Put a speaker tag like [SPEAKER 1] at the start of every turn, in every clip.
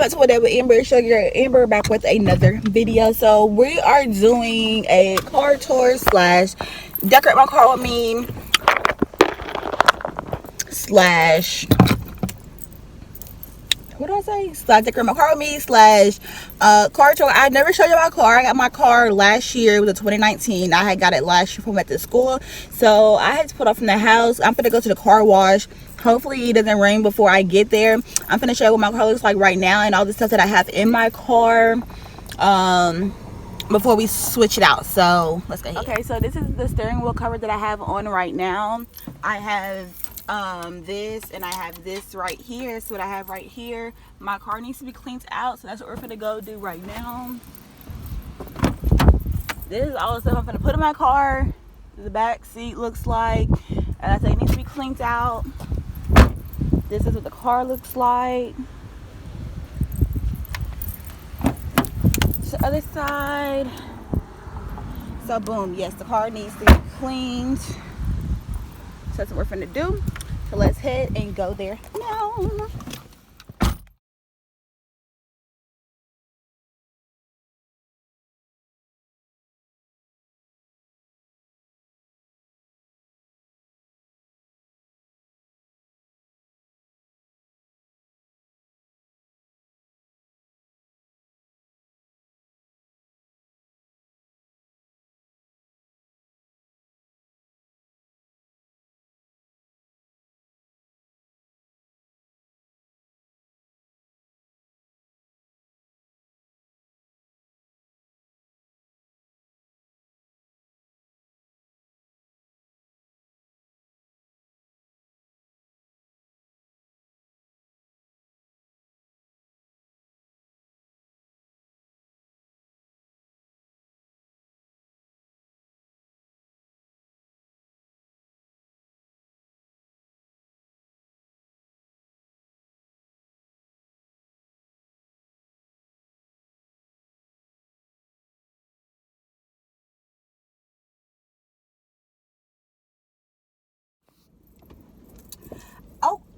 [SPEAKER 1] back to One Day with Amber. Show your Amber back with another video. So we are doing a car tour slash decorate my car with me slash what do I say? Slash decorate my car with me slash car tour. I never showed you my car. I got my car last year. It was a 2019. I had got it last year from at the school. So I had to put off from the house. I'm gonna go to the car wash. Hopefully it doesn't rain before I get there. I'm gonna show you what my car looks like right now and all the stuff that I have in my car before we switch it out. So let's go ahead. Okay, so this is the steering wheel cover that I have on right now. I have this and I have this right here. So what I have right here, my car needs to be cleaned out, so that's what we're gonna go do right now. This is all the stuff I'm gonna put in my car. The back seat looks like, and I say it needs to be cleaned out. This is what the car looks like. To the other side. So boom, yes, the car needs to be cleaned. So that's what we're gonna do. So let's head and go there now.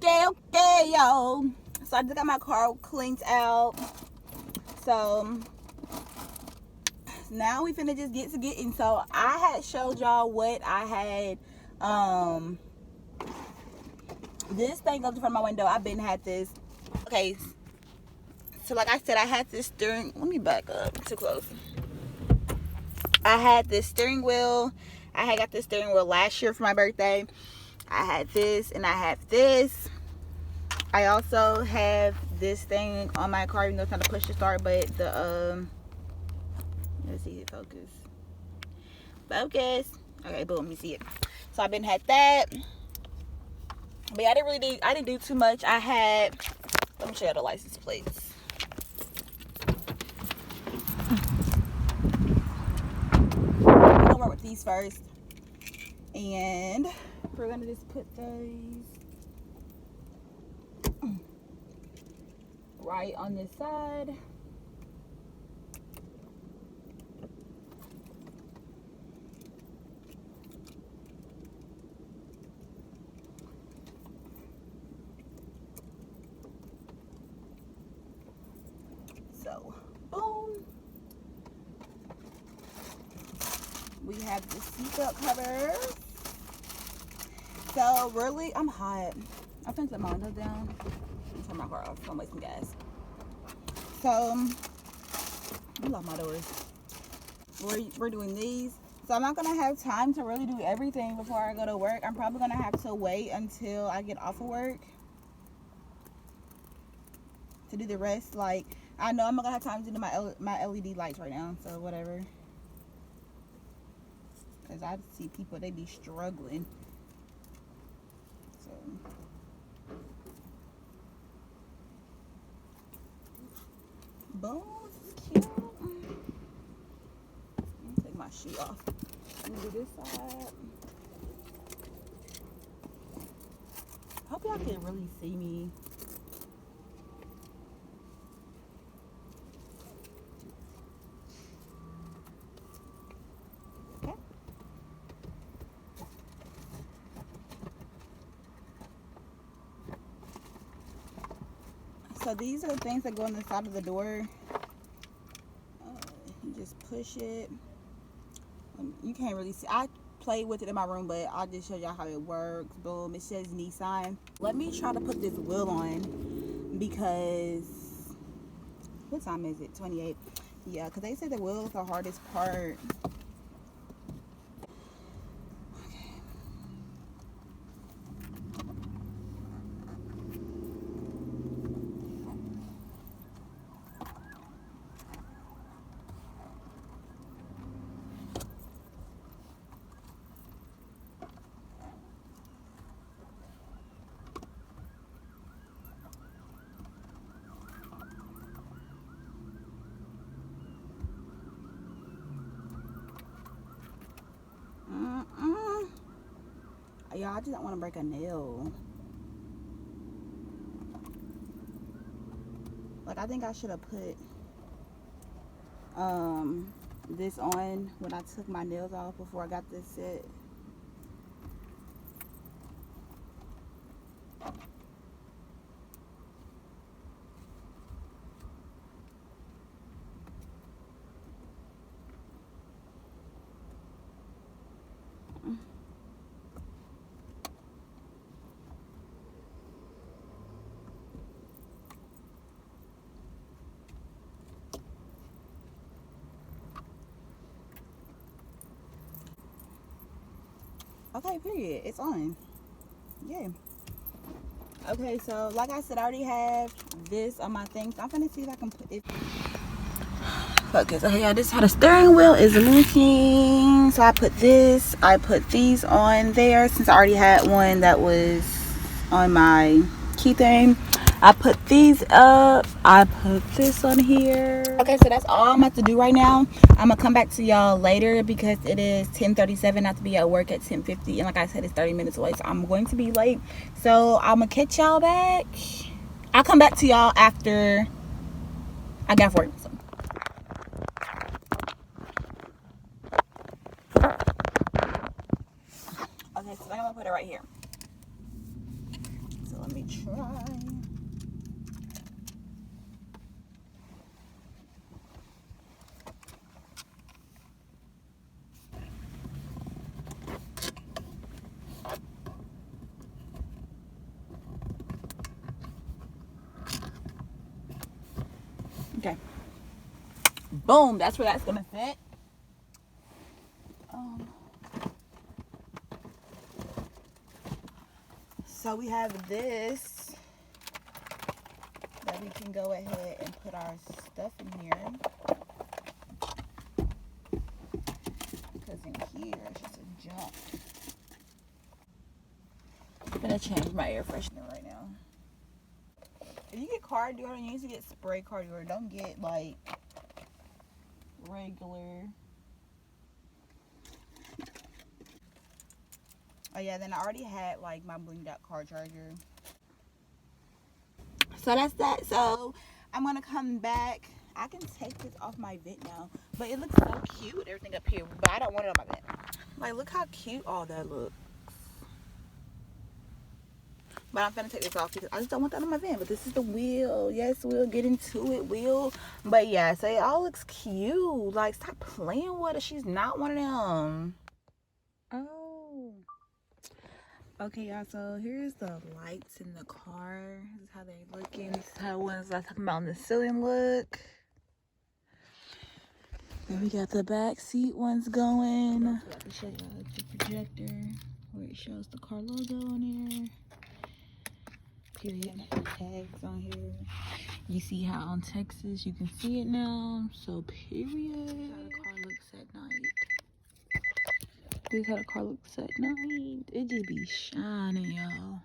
[SPEAKER 1] Okay, yo. So I just got my car cleaned out. So now we finna just get to getting. So I had showed y'all what I had. This thing goes in front of my window. I've been had this. Okay. So like I said, I had this steering. Let me back up. Too close. I had this steering wheel. I had got this steering wheel last year for my birthday. I had this and I have this. I also have this thing on my car, even though it's trying to push to start, but the let's see it focus. Okay, boom, you see it. So I've been had that. But yeah, I didn't do too much. I had, let me show you the license plates. I'm gonna work with these first. And we're gonna just put those right on this side. So, boom. We have the seatbelt cover. So, really, I'm hot. I think the windows down. I'm turn my car off. I'm wasting gas. So, I lock my doors. We're doing these. So, I'm not going to have time to really do everything before I go to work. I'm probably going to have to wait until I get off of work to do the rest. Like, I know I'm not going to have time to do my LED lights right now. So, whatever. Because I see people, they be struggling. So, boom, this is cute. Let me take my shoe off. Let me do this side. I hope y'all can really see me. Okay. So these are the things that go on the side of the door. You just push it. You can't really see. I played with it in my room, but I'll just show y'all how it works. Boom, it says Nissan. Let me try to put this wheel on because what time is it? 28. Yeah, because they said the wheel is the hardest part. Y'all, I just don't want to break a nail. Like, I think I should have put this on when I took my nails off before I got this set. Okay, period. It's on. Yeah. Okay, so like I said, I already have this on my thing. So I'm gonna see if I can put it. Focus. Okay, y'all, this is how the steering wheel is looking. So I put these on there since I already had one that was on my key thing. I put these up. I put this on here. Okay, so that's all I'm about to do right now. I'm gonna come back to y'all later because it is 10:37. I have to be at work at 10:50, and like I said, it's 30 minutes away, so I'm going to be late. So I'm gonna catch y'all back. I'll come back to y'all after I got work. So. Okay, so I'm gonna put it right here. So let me try. Okay. Boom. That's where that's gonna fit. So we have this that we can go ahead and put our stuff in here. Because in here it's just a junk. I'm gonna change my air freshener right now. If you get car deodorant, you need to get spray car deodorant. Don't get like regular. Oh yeah, then I already had like my blinged out car charger. So that's that. So I'm gonna come back. I can take this off my vent now, but it looks so cute with everything up here. But I don't want it on my vent. Like, look how cute all that looks. But I'm gonna take this off because I just don't want that on my van. But this is the wheel. Yes, we'll get into it, wheel. But yeah, so it all looks cute. Like, stop playing with her. She's not one of them. Oh. Okay, y'all. So here's the lights in the car. This is how they're looking. This is how the ones I was talking about on the ceiling look. Then we got the back seat ones going. I forgot to show y'all the projector where it shows the car logo on there. Period. Tags on here. You see how on Texas you can see it now. So period. This is how the car looks at night. This is how the car looks at night. It just be shining, y'all.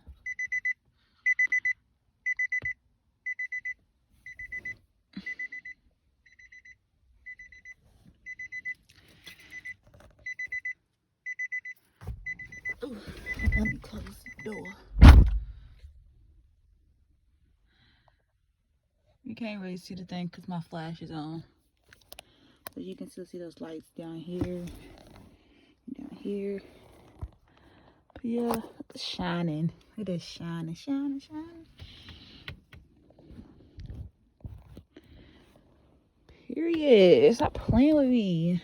[SPEAKER 1] Ooh, let me close the door. You can't really see the thing because my flash is on. But you can still see those lights down here. Down here. But yeah, it's shining. It is shining, shining, shining. Period. Stop playing with me.